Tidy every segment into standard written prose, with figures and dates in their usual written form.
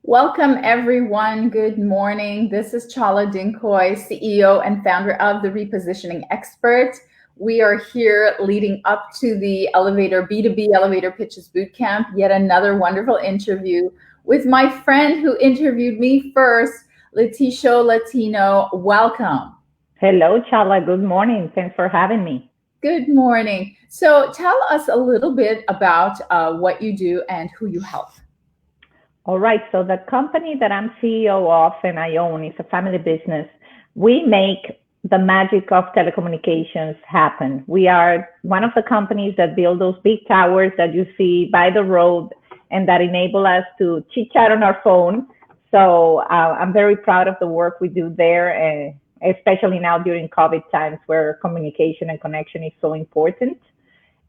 Welcome, everyone. Good morning. This is Chala Dinkoy, CEO and founder of the Repositioning Expert. We are here leading up to the B2B Elevator Pitches Bootcamp, yet another wonderful interview with my friend who interviewed me first, Leticia Latino. Welcome. Hello, Chala. Good morning. Thanks for having me. Good morning. So tell us a little bit about what you do and who you help. All right. So the company that I'm CEO of and I own is a family business. We make the magic of telecommunications happen. We are one of the companies that build those big towers that you see by the road and that enable us to chit chat on our phone. So I'm very proud of the work we do there, especially now during COVID times where communication and connection is so important.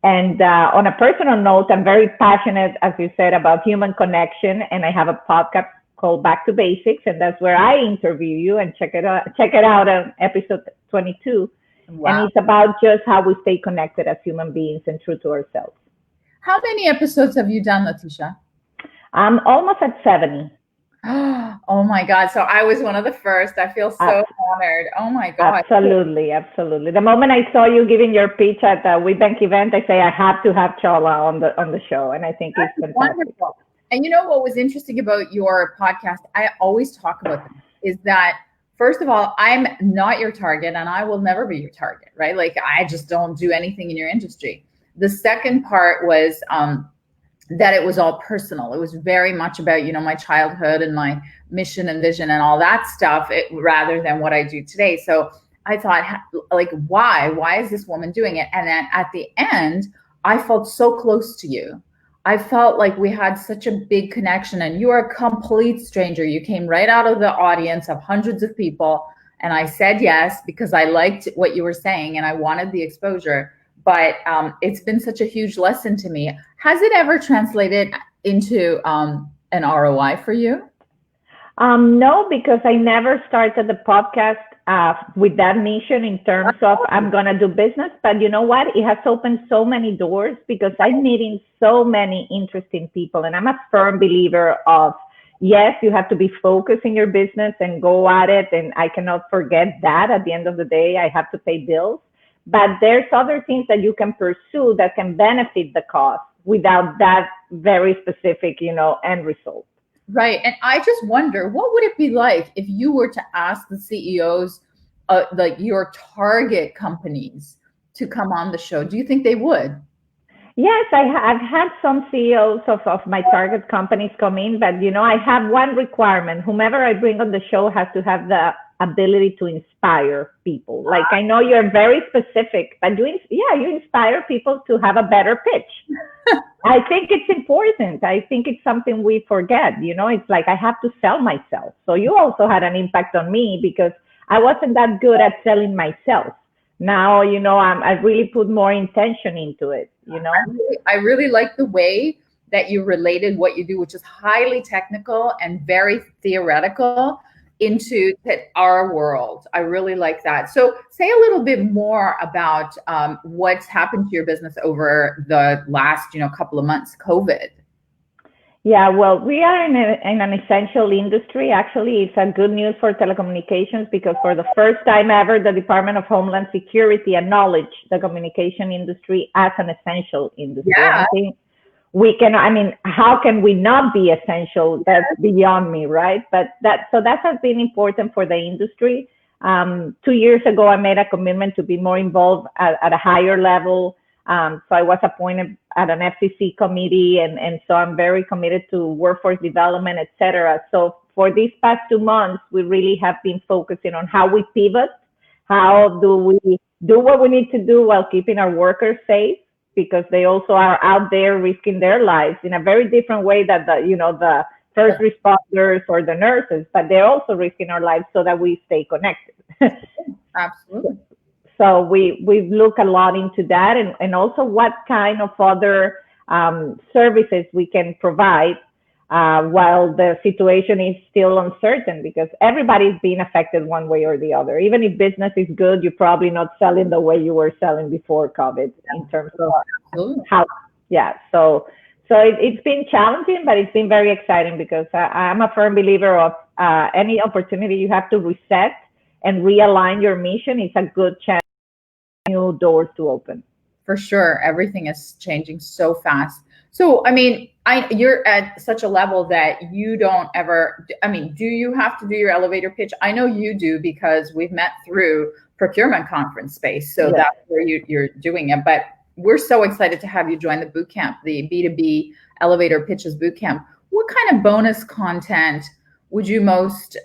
And on a personal note, I'm very passionate, as you said, about human connection. And I have a podcast called Back2Basics, and that's where I interview you and check it out on episode 22. Wow. And it's about just how we stay connected as human beings and true to ourselves. How many episodes have you done, Leticia? I'm almost at 70. Oh my God. So I was one of the first. I feel so honored. Oh my God. Absolutely. Absolutely. The moment I saw you giving your pitch at the WeBank event, I say, I have to have Chala on the show. And I think it's fantastic. Wonderful. And you know what was interesting about your podcast? I always talk about them is that, first of all, I'm not your target and I will never be your target, right? Like I just don't do anything in your industry. The second part was, that it was all personal. It was very much about, my childhood and my mission and vision and all that stuff, rather than what I do today. So I thought, like, why is this woman doing it? And then at the end, I felt so close to you. I felt like we had such a big connection, and you are a complete stranger. You came right out of the audience of hundreds of people. And I said yes, because I liked what you were saying and I wanted the exposure. But it's been such a huge lesson to me. Has it ever translated into an ROI for you? No, because I never started the podcast with that mission in terms of I'm going to do business. But you know what? It has opened so many doors because I'm meeting so many interesting people. And I'm a firm believer of, yes, you have to be focused in your business and go at it. And I cannot forget that at the end of the day, I have to pay bills. But there's other things that you can pursue that can benefit the cause without that very specific, end result. Right. And I just wonder, what would it be like if you were to ask the CEOs, like your target companies, to come on the show? Do you think they would? Yes, I've had some CEOs of my target companies come in, but I have one requirement. Whomever I bring on the show has to have the ability to inspire people. Like I know you're very specific, but you inspire people to have a better pitch. I think it's important. I think it's something we forget. It's like I have to sell myself. So you also had an impact on me because I wasn't that good at selling myself. Now, I really put more intention into it, I really like the way that you related what you do, which is highly technical and very theoretical, into our world. I really like that. So say a little bit more about what's happened to your business over the last, couple of months, COVID. Yeah, well, we are in an essential industry. Actually, it's a good news for telecommunications because for the first time ever, the Department of Homeland Security acknowledged the communication industry as an essential industry. Yeah. I think how can we not be essential? That's beyond me, right? But that has been important for the industry. 2 years ago, I made a commitment to be more involved at a higher level. So I was appointed at an FCC committee, and so I'm very committed to workforce development, et cetera. So for these past 2 months, we really have been focusing on how we pivot, how do we do what we need to do while keeping our workers safe, because they also are out there risking their lives in a very different way that the first responders or the nurses, but they're also risking our lives so that we stay connected. Absolutely. So we look a lot into that, and also what kind of other services we can provide while the situation is still uncertain, because everybody's being affected one way or the other. Even if business is good, you're probably not selling the way you were selling before COVID in terms of how. Yeah. So So it's been challenging, but it's been very exciting because I'm a firm believer of any opportunity you have to reset and realign your mission. It's a good chance new doors to open. For sure. Everything is changing so fast. So, I mean, you're at such a level that you don't ever, I mean, do you have to do your elevator pitch? I know you do because we've met through procurement conference space. So Yes. that's where you're doing it. But we're so excited to have you join the boot camp, the B2B elevator pitches boot camp. What kind of bonus content would you most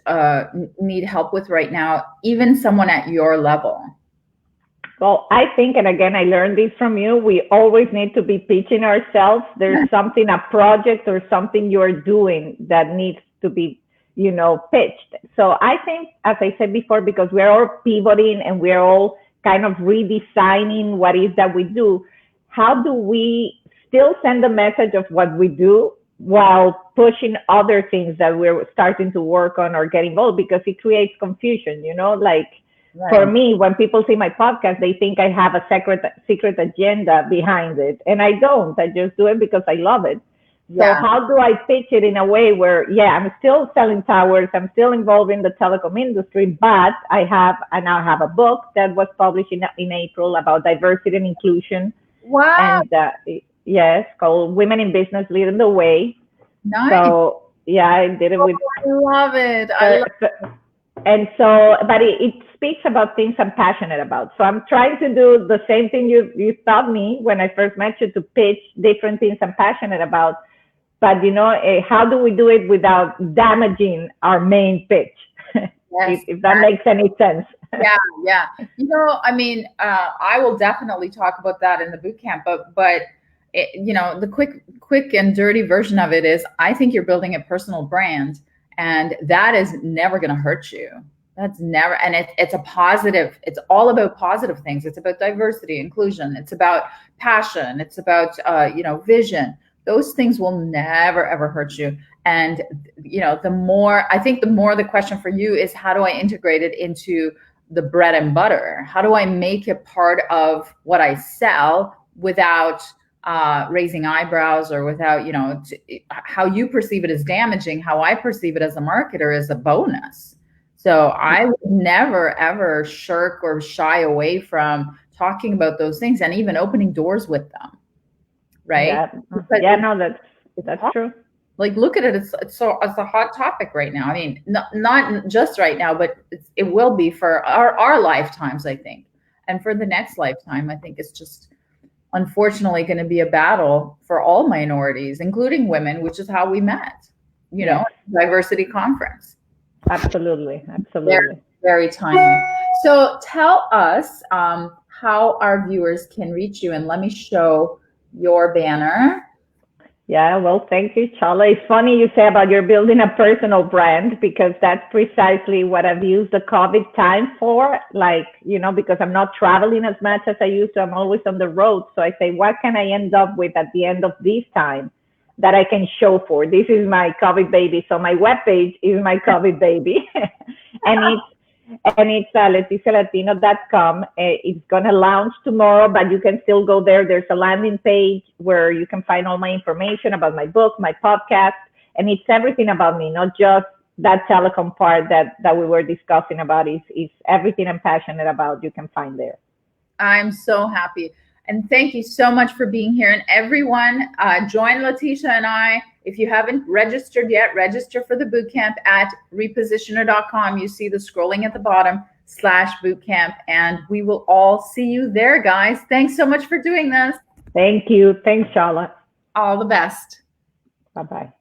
need help with right now, even someone at your level? Well, I think, and again, I learned this from you, we always need to be pitching ourselves. There's something, a project or something you're doing that needs to be, pitched. So I think, as I said before, because we're all pivoting and we're all kind of redesigning what is that we do, how do we still send the message of what we do while pushing other things that we're starting to work on or get involved? Because it creates confusion, like, right. For me, when people see my podcast, they think I have a secret agenda behind it. And I don't. I just do it because I love it. Yeah. So how do I pitch it in a way where, I'm still selling towers, I'm still involved in the telecom industry, but I now have a book that was published in April about diversity and inclusion. Wow. And yes, called Women in Business Leading the Way. Nice. So I did it with. I love it. And so, but it speaks about things I'm passionate about. So I'm trying to do the same thing you taught me when I first met you, to pitch different things I'm passionate about. But, how do we do it without damaging our main pitch? Yes, if that makes any sense. Yeah. I mean, I will definitely talk about that in the boot camp, but the quick and dirty version of it is, I think you're building a personal brand. And that is never going to hurt you. That's never, and it's a positive, it's all about positive things. It's about diversity, inclusion. It's about passion. It's about, vision. Those things will never, ever hurt you. And, the more the question for you is, how do I integrate it into the bread and butter? How do I make it part of what I sell without raising eyebrows, or without, how you perceive it as damaging, how I perceive it as a marketer is a bonus. So I would never, ever shirk or shy away from talking about those things and even opening doors with them. Right? No, that's true. Like, look at it. It's a hot topic right now. I mean, not just right now, but it will be for our lifetimes, I think. And for the next lifetime, I think it's just, unfortunately, going to be a battle for all minorities, including women, which is how we met, diversity conference. Absolutely. Very, very timely. So tell us how our viewers can reach you, and let me show your banner. Yeah, well, thank you, Charla. It's funny you say about you're building a personal brand, because that's precisely what I've used the COVID time for. Like, because I'm not traveling as much as I used to. I'm always on the road. So I say, what can I end up with at the end of this time that I can show for? This is my COVID baby. So my webpage is my COVID baby. And it's LeticiaLatino.com. It's going to launch tomorrow, but you can still go there. There's a landing page where you can find all my information about my book, my podcast, and it's everything about me, not just that telecom part that we were discussing about. It's everything I'm passionate about. You can find there. I'm so happy. And thank you so much for being here. And everyone, join Leticia and I. If you haven't registered yet, register for the bootcamp at repositioner.com. You see the scrolling at the bottom /bootcamp. And we will all see you there, guys. Thanks so much for doing this. Thank you. Thanks, Charlotte. All the best. Bye-bye.